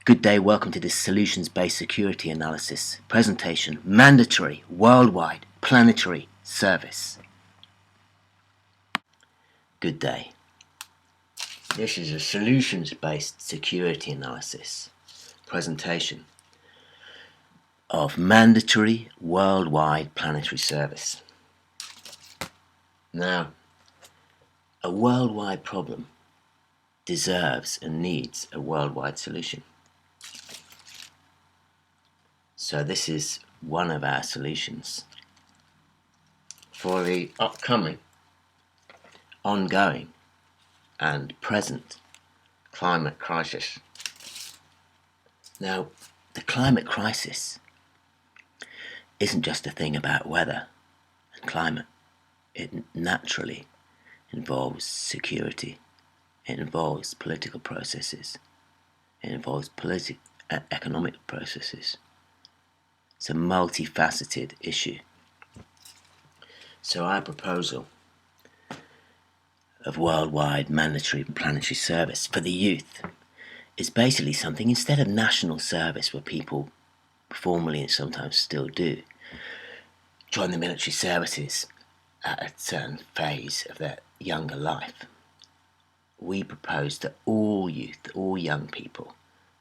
Good day, welcome to this solutions-based security analysis presentation, mandatory, worldwide, planetary service. Good day. This is a solutions-based security analysis presentation of mandatory, worldwide, planetary service. Now, a worldwide problem deserves and needs a worldwide solution. So this is one of our solutions for the upcoming, ongoing and present climate crisis. Now, the climate crisis isn't just a thing about weather and climate. It naturally involves security. It involves political processes. It involves economic processes. It's a multifaceted issue. So our proposal of worldwide mandatory planetary service for the youth is basically something, instead of national service where people formally and sometimes still do join the military services at a certain phase of their younger life, we propose that all youth, all young people,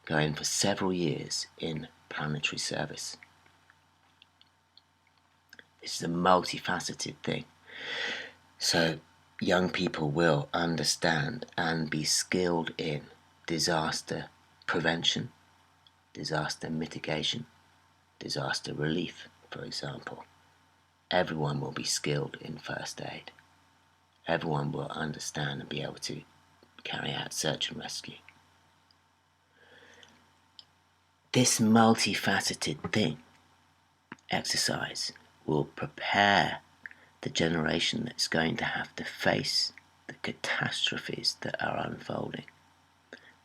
go in for several years in planetary service. This is a multifaceted thing. So young people will understand and be skilled in disaster prevention, disaster mitigation, disaster relief, for example. Everyone will be skilled in first aid. Everyone will understand and be able to carry out search and rescue. This multifaceted exercise will prepare the generation that's going to have to face the catastrophes that are unfolding,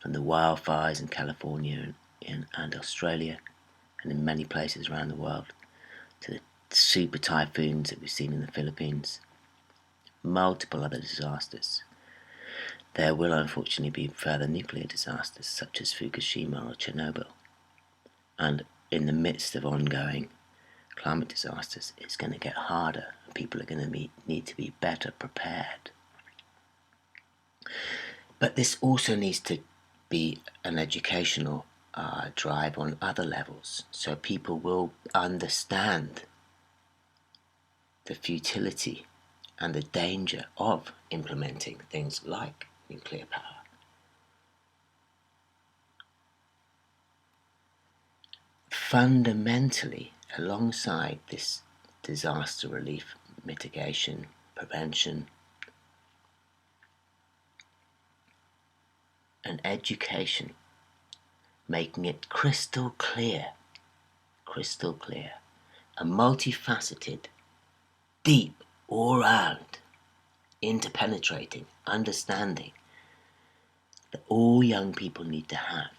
from the wildfires in California and Australia and in many places around the world, to the super typhoons that we've seen in the Philippines, multiple other disasters. There will unfortunately be further nuclear disasters such as Fukushima or Chernobyl. And in the midst of ongoing climate disasters, it's going to get harder. People are going to need to be better prepared. But this also needs to be an educational drive on other levels, so people will understand the futility and the danger of implementing things like nuclear power. Fundamentally, alongside this disaster relief, mitigation, prevention, and education, making it crystal clear, a multifaceted, deep, all-round, interpenetrating understanding that all young people need to have,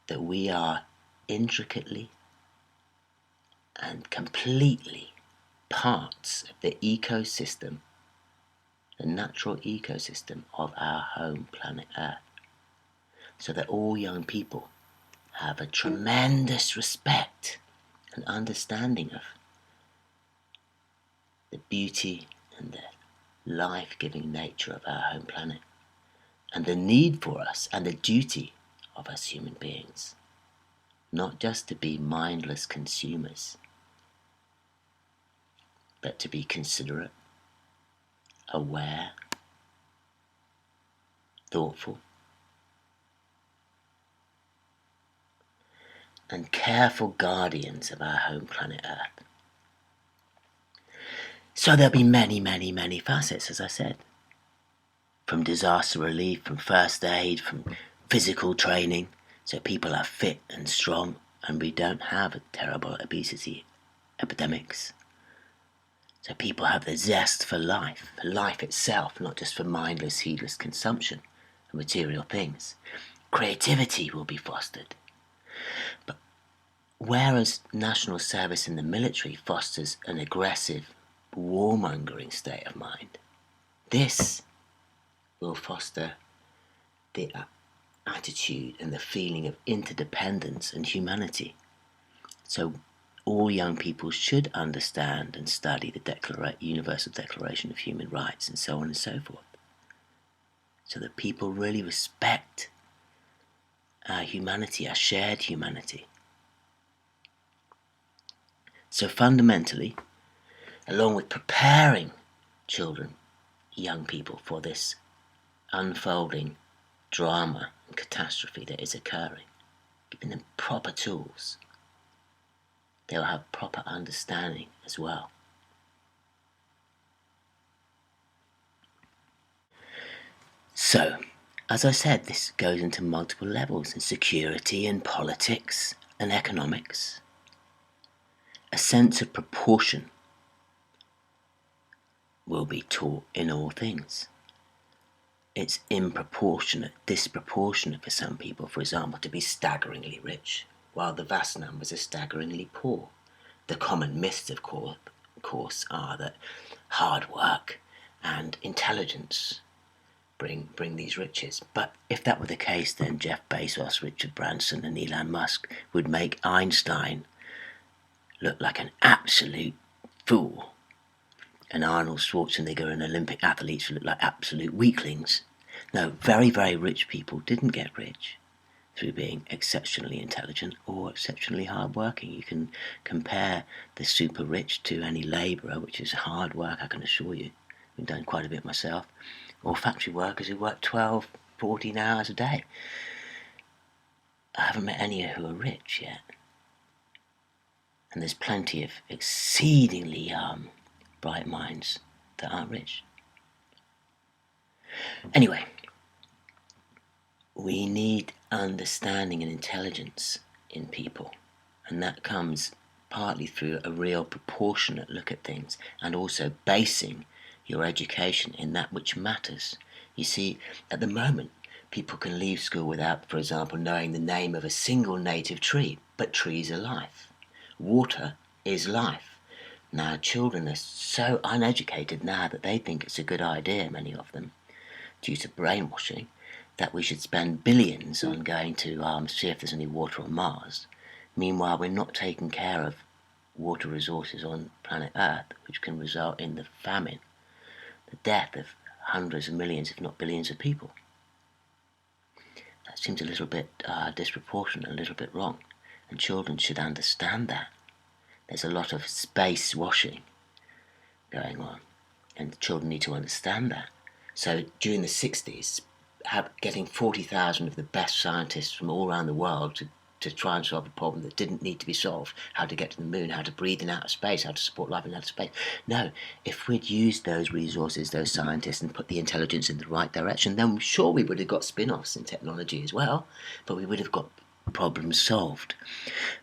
that we are intricately and completely parts of the ecosystem, the natural ecosystem of our home planet Earth, so that all young people have a tremendous respect and understanding of the beauty and the life-giving nature of our home planet, and the need for us and the duty of us human beings, not just to be mindless consumers, but to be considerate, aware, thoughtful, and careful guardians of our home planet Earth. So there'll be many facets, as I said, from disaster relief, from first aid, from physical training, so people are fit and strong and we don't have terrible obesity epidemics. So people have the zest for life itself, not just for mindless, heedless consumption of material things. Creativity will be fostered. But whereas national service in the military fosters an aggressive, warmongering state of mind, this will foster the attitude and the feeling of interdependence and humanity. So all young people should understand and study the Universal Declaration of Human Rights and so on and so forth, so that people really respect our humanity, our shared humanity. So fundamentally, along with preparing children, young people, for this unfolding drama and catastrophe that is occurring, giving them proper tools, they'll have proper understanding as well. So, as I said, this goes into multiple levels in security and politics and economics. A sense of proportion will be taught in all things. It's disproportionate for some people, for example, to be staggeringly rich, while the vast numbers are staggeringly poor. The common myths, of course, are that hard work and intelligence bring these riches. But if that were the case, then Jeff Bezos, Richard Branson and Elon Musk would make Einstein look like an absolute fool, and Arnold Schwarzenegger and Olympic athletes would look like absolute weaklings. No, very, very rich people didn't get rich through being exceptionally intelligent or exceptionally hard-working. You can compare the super rich to any labourer, which is hard work, I can assure you. I've done quite a bit myself. Or factory workers who work 12, 14 hours a day. I haven't met any who are rich yet. And there's plenty of exceedingly bright minds that aren't rich. Anyway, we need understanding and intelligence in people, and that comes partly through a real proportionate look at things, and also basing your education in that which matters. You see, at the moment, people can leave school without, for example, knowing the name of a single native tree, but trees are life. Water is life. Now, children are so uneducated now that they think it's a good idea, many of them, due to brainwashing, that we should spend billions on going to see if there's any water on Mars. Meanwhile, we're not taking care of water resources on planet Earth, which can result in the famine, the death of hundreds of millions, if not billions of people. That seems a little bit disproportionate, a little bit wrong, and children should understand that. There's a lot of space washing going on, and children need to understand that. So during the 60s, getting 40,000 of the best scientists from all around the world to try and solve a problem that didn't need to be solved, how to get to the moon, how to breathe in outer space, how to support life in outer space. No, if we'd used those resources, those scientists, and put the intelligence in the right direction, then sure we would have got spin-offs in technology as well, but we would have got problems solved.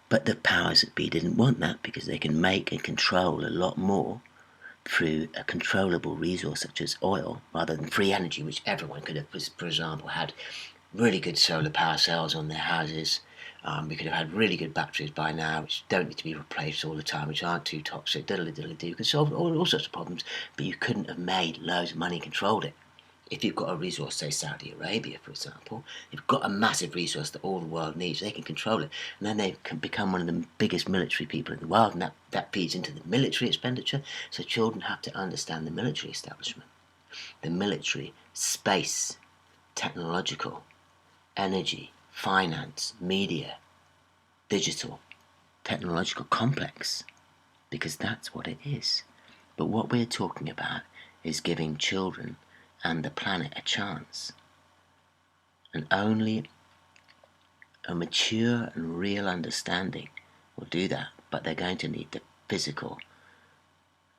But the powers that be didn't want that, because they can make and control a lot more through a controllable resource such as oil, rather than free energy, which everyone could have, for example, had really good solar power cells on their houses. We could have had really good batteries by now, which don't need to be replaced all the time, which aren't too toxic, diddly-diddly-do. You could solve all sorts of problems, but you couldn't have made loads of money and controlled it. If you've got a resource, say Saudi Arabia, for example, you've got a massive resource that all the world needs, they can control it, and then they can become one of the biggest military people in the world, and that feeds into the military expenditure. So children have to understand the military establishment, the military, space, technological, energy, finance, media, digital, technological complex, because that's what it is. But what we're talking about is giving children and the planet a chance. And only a mature and real understanding will do that, but they're going to need the physical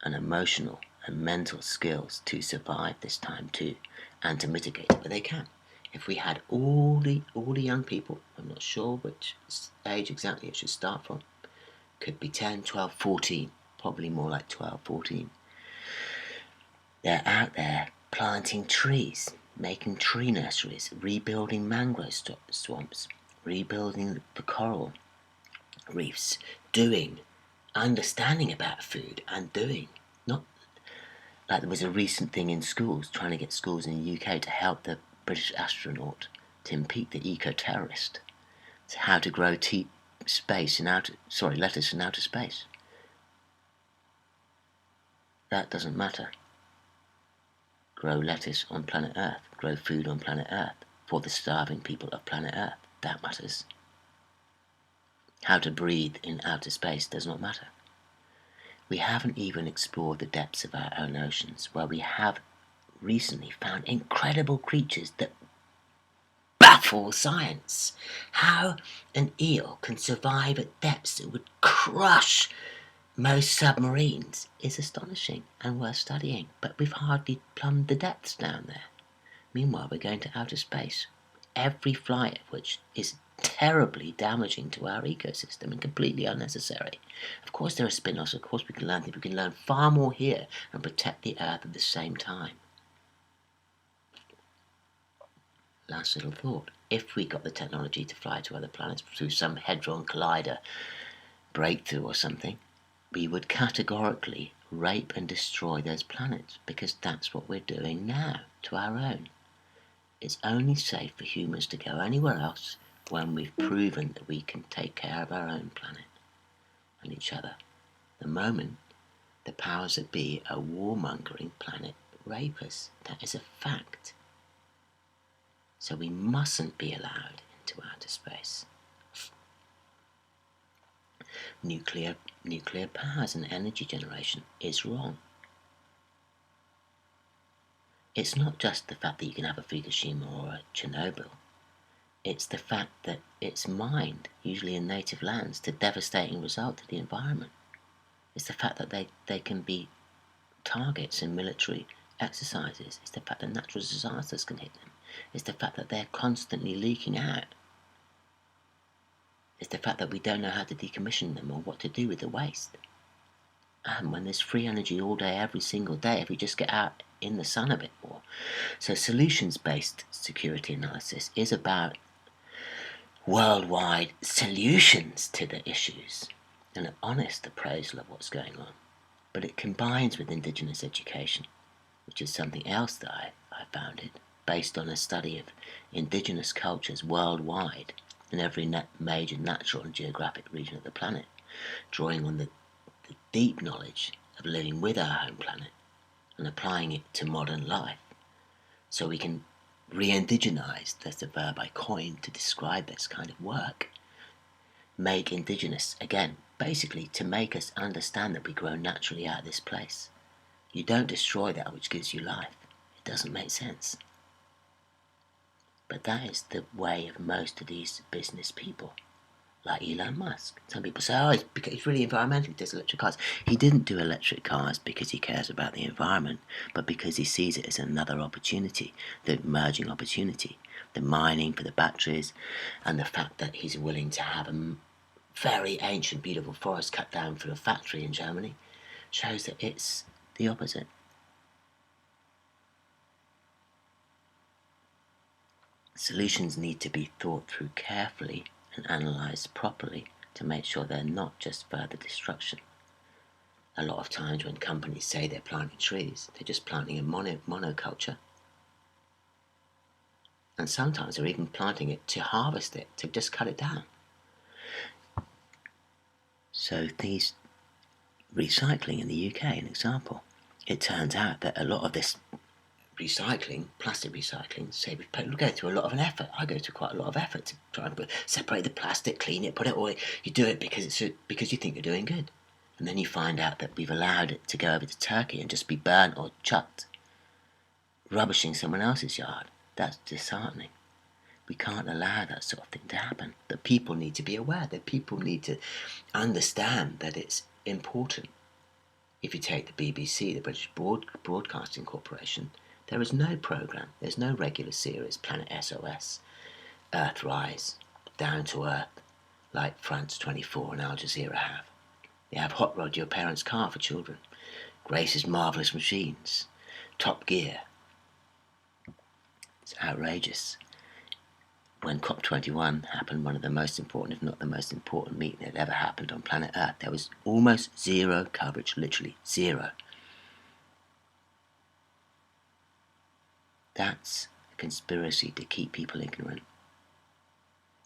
and emotional and mental skills to survive this time too, and to mitigate it, but they can. If we had all the young people, I'm not sure which age exactly it should start from, could be 10, 12, 14, probably more like 12, 14. They're out there planting trees, making tree nurseries, rebuilding mangrove swamps, rebuilding the coral reefs, understanding about food and doing. Not like there was a recent thing in schools, trying to get schools in the UK to help the British astronaut Tim Peake, the eco-terrorist. It's how to grow lettuce in outer space. That doesn't matter. Grow lettuce on planet Earth. Grow food on planet Earth for the starving people of planet Earth. That matters. How to breathe in outer space does not matter. We haven't even explored the depths of our own oceans, where we have recently found incredible creatures that baffle science. How an eel can survive at depths that would crush most submarines is astonishing and worth studying, but we've hardly plumbed the depths down there. Meanwhile, we're going to outer space, every flight of which is terribly damaging to our ecosystem and completely unnecessary. Of course there are spin-offs, of course we can learn things. We can learn far more here and protect the Earth at the same time. Last little thought. If we got the technology to fly to other planets through some Hadron Collider breakthrough or something, we would categorically rape and destroy those planets, because that's what we're doing now to our own. It's only safe for humans to go anywhere else when we've proven that we can take care of our own planet and each other. The moment the powers that be are warmongering planet rapers, that is a fact. So we mustn't be allowed into outer space. Nuclear powers and energy generation is wrong. It's not just the fact that you can have a Fukushima or a Chernobyl. It's the fact that it's mined, usually in native lands, to devastating result to the environment. It's the fact that they can be targets in military exercises. It's the fact that natural disasters can hit them. It's the fact that they're constantly leaking out. It's the fact that we don't know how to decommission them or what to do with the waste. And when there's free energy all day, every single day, if we just get out in the sun a bit more. So solutions-based security analysis is about worldwide solutions to the issues and an honest appraisal of what's going on. But it combines with Indigenous education, which is something else that I founded, based on a study of Indigenous cultures worldwide in every major natural and geographic region of the planet, drawing on the deep knowledge of living with our home planet and applying it to modern life, so we can re-indigenize, that's the verb I coined to describe this kind of work, make indigenous again, basically to make us understand that we grow naturally out of this place. You don't destroy that which gives you life. It doesn't make sense. But that is the way of most of these business people, like Elon Musk. Some people say, oh, it's really environmental, he does electric cars. He didn't do electric cars because he cares about the environment, but because he sees it as another opportunity, the emerging opportunity, the mining for the batteries, and the fact that he's willing to have a very ancient, beautiful forest cut down for a factory in Germany shows that it's the opposite. Solutions need to be thought through carefully and analysed properly to make sure they're not just further destruction. A lot of times when companies say they're planting trees, they're just planting a monoculture. And sometimes they're even planting it to harvest it, to just cut it down. So these recycling in the UK, an example, it turns out that a lot of this recycling, plastic recycling, say we go through a lot of an effort. I go through quite a lot of effort to try and separate the plastic, clean it, put it away. You do it because you think you're doing good, and then you find out that we've allowed it to go over to Turkey and just be burnt or chucked, rubbishing someone else's yard. That's disheartening. We can't allow that sort of thing to happen. The people need to be aware. The people need to understand that it's important. If you take the BBC, the British Broadcasting Corporation, there is no programme, there's no regular series, Planet SOS, Earthrise, Down to Earth, like France 24 and Al Jazeera have. They have Hot Rod Your Parents' Car for children, Grace's Marvellous Machines, Top Gear. It's outrageous. When COP21 happened, one of the most important, if not the most important meeting that ever happened on planet Earth, there was almost zero coverage, literally zero. That's a conspiracy to keep people ignorant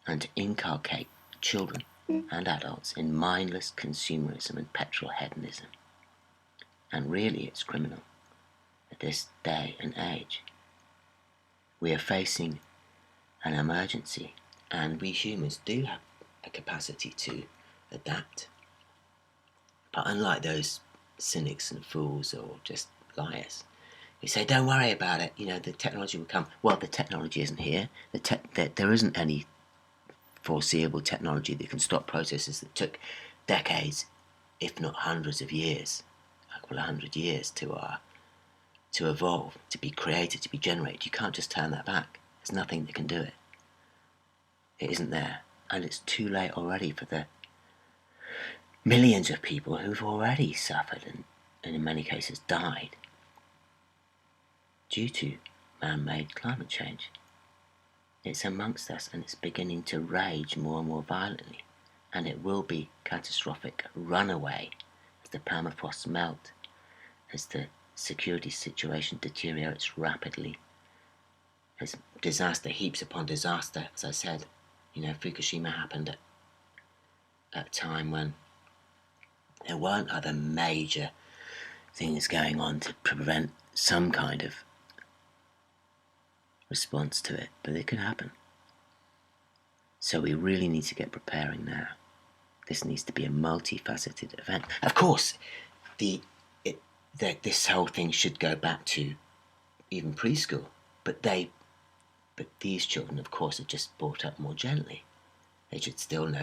and to inculcate children and adults in mindless consumerism and petrol hedonism. And really it's criminal at this day and age. We are facing an emergency, and we humans do have a capacity to adapt. But unlike those cynics and fools or just liars who say, don't worry about it, the technology will come. Well, the technology isn't here. There isn't any foreseeable technology that can stop processes that took decades, if not hundreds of years, a couple of 100 years to evolve, to be created, to be generated. You can't just turn that back. There's nothing that can do it. It isn't there. And it's too late already for the millions of people who've already suffered and in many cases died due to man-made climate change. It's amongst us, and it's beginning to rage more and more violently, and it will be catastrophic runaway as the permafrost melt, as the security situation deteriorates rapidly, as disaster heaps upon disaster. As I said, Fukushima happened at a time when there weren't other major things going on to prevent some kind of response to it, but it can happen. So we really need to get preparing now. This needs to be a multifaceted event. Of course, this whole thing should go back to even preschool, but these children, of course, are just brought up more gently. They should still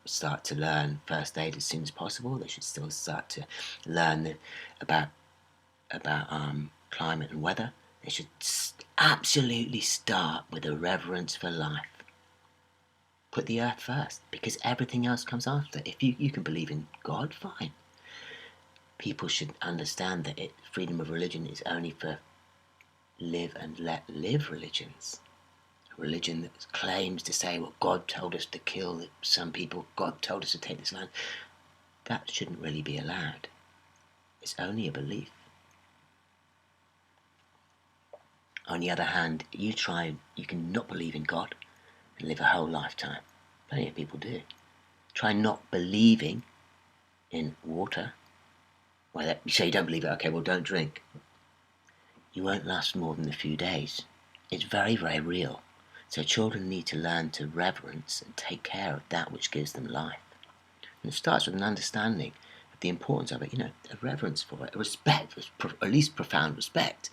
start to learn first aid as soon as possible. They should still start to learn about climate and weather. They should absolutely start with a reverence for life. Put the earth first, because everything else comes after. If you can believe in God, fine. People should understand that freedom of religion is only for live and let live religions. A religion that claims to say, well, God told us to kill some people, God told us to take this land. That shouldn't really be allowed. It's only a belief. On the other hand, you can not believe in God and live a whole lifetime. Plenty of people do. Try not believing in water. Well, you say you don't believe it, okay, well, don't drink. You won't last more than a few days. It's very, very real. So children need to learn to reverence and take care of that which gives them life. And it starts with an understanding of the importance of it, a reverence for it, a respect, at least profound respect.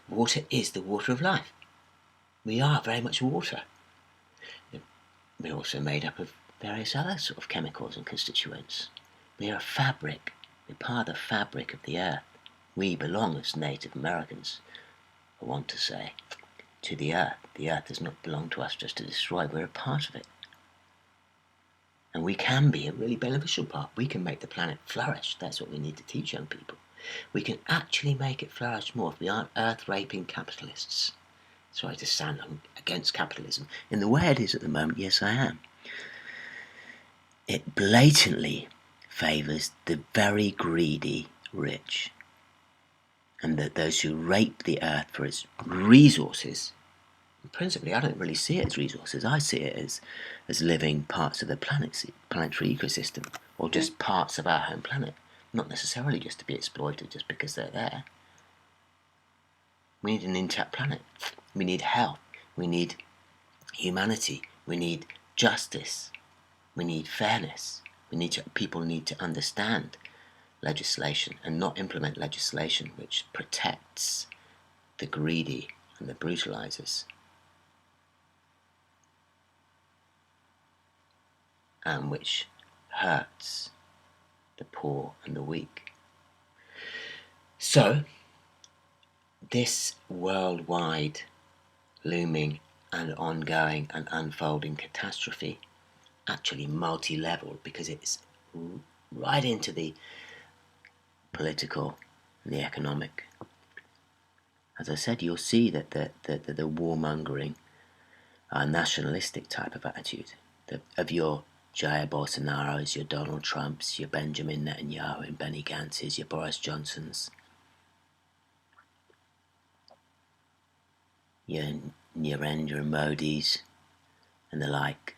Water is the water of life. We are very much water. We're also made up of various other sort of chemicals and constituents. We are a fabric. We're part of the fabric of the earth. We belong, as Native Americans want to say, to the earth. The earth does not belong to us just to destroy. We're a part of it. And we can be a really beneficial part. We can make the planet flourish. That's what we need to teach young people. We can actually make it flourish more if we aren't earth-raping capitalists. Sorry to sound against capitalism. In the way it is at the moment, yes, I am. It blatantly favours the very greedy rich, and that those who rape the earth for its resources, principally I don't really see it as resources, I see it as living parts of the planetary ecosystem, or just parts of our home planet, not necessarily just to be exploited just because they're there. We need an intact planet. We need health. We need humanity. We need justice. We need fairness. People need to understand legislation and not implement legislation which protects the greedy and the brutalizers, and which hurts the poor and the weak. So, this worldwide looming and ongoing and unfolding catastrophe, actually multi-level, because it's right into the political and the economic. As I said, you'll see that the warmongering, nationalistic type of attitude of your Jair Bolsonaros, your Donald Trumps, your Benjamin Netanyahu and Benny Gantz's, your Boris Johnsons, your Narendra Modi's, and the like.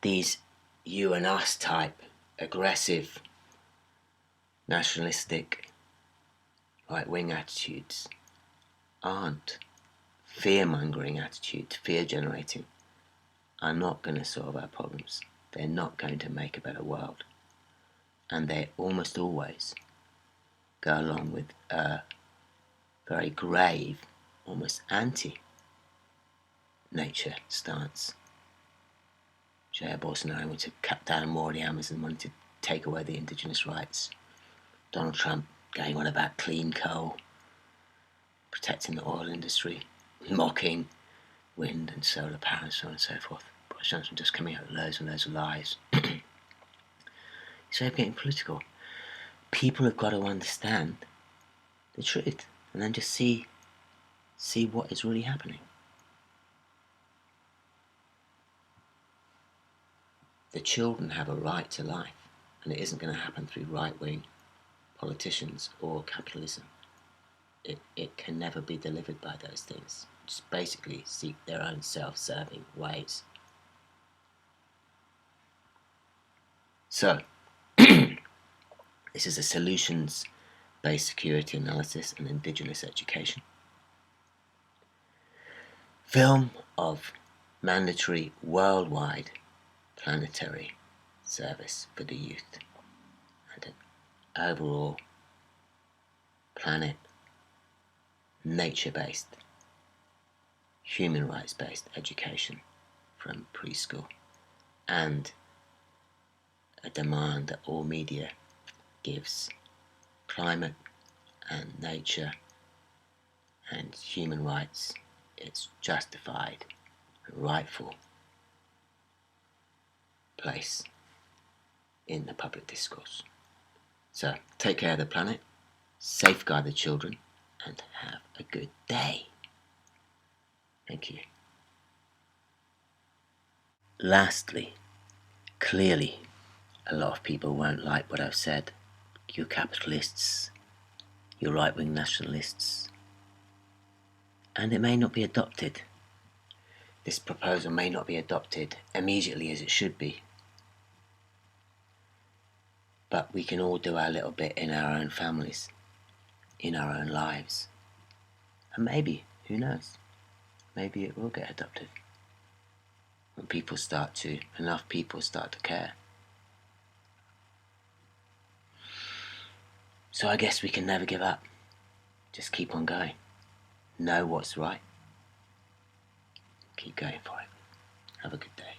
These you and us type, aggressive, nationalistic, right-wing attitudes aren't fear-mongering attitudes, fear-generating, are not going to solve our problems. They're not going to make a better world. And they almost always go along with a very grave, almost anti-nature stance. Jair Bolsonaro wanted to cut down more of the Amazon, wanted to take away the indigenous rights. Donald Trump going on about clean coal, protecting the oil industry, mocking wind and solar power and so on and so forth. Boris Johnson just coming out with loads and loads of lies. So getting political. People have got to understand the truth and then just see what is really happening. The children have a right to life, and it isn't going to happen through right-wing politicians or capitalism. It can never be delivered by those things. Just basically seek their own self-serving ways. So, this is a solutions-based security analysis and indigenous education. Film of mandatory worldwide planetary service for the youth and an overall planet, nature-based, human rights-based education from preschool, and a demand that all media gives climate and nature and human rights its justified and rightful place in the public discourse. So take care of the planet, safeguard the children, and have a good day. Thank you. Lastly, clearly, a lot of people won't like what I've said. You capitalists, you right-wing nationalists. And it may not be adopted. This proposal may not be adopted immediately as it should be. But we can all do our little bit in our own families, in our own lives. And maybe, who knows, maybe it will get adopted. When enough people start to care. So I guess we can never give up. Just keep on going. Know what's right. Keep going for it. Have a good day.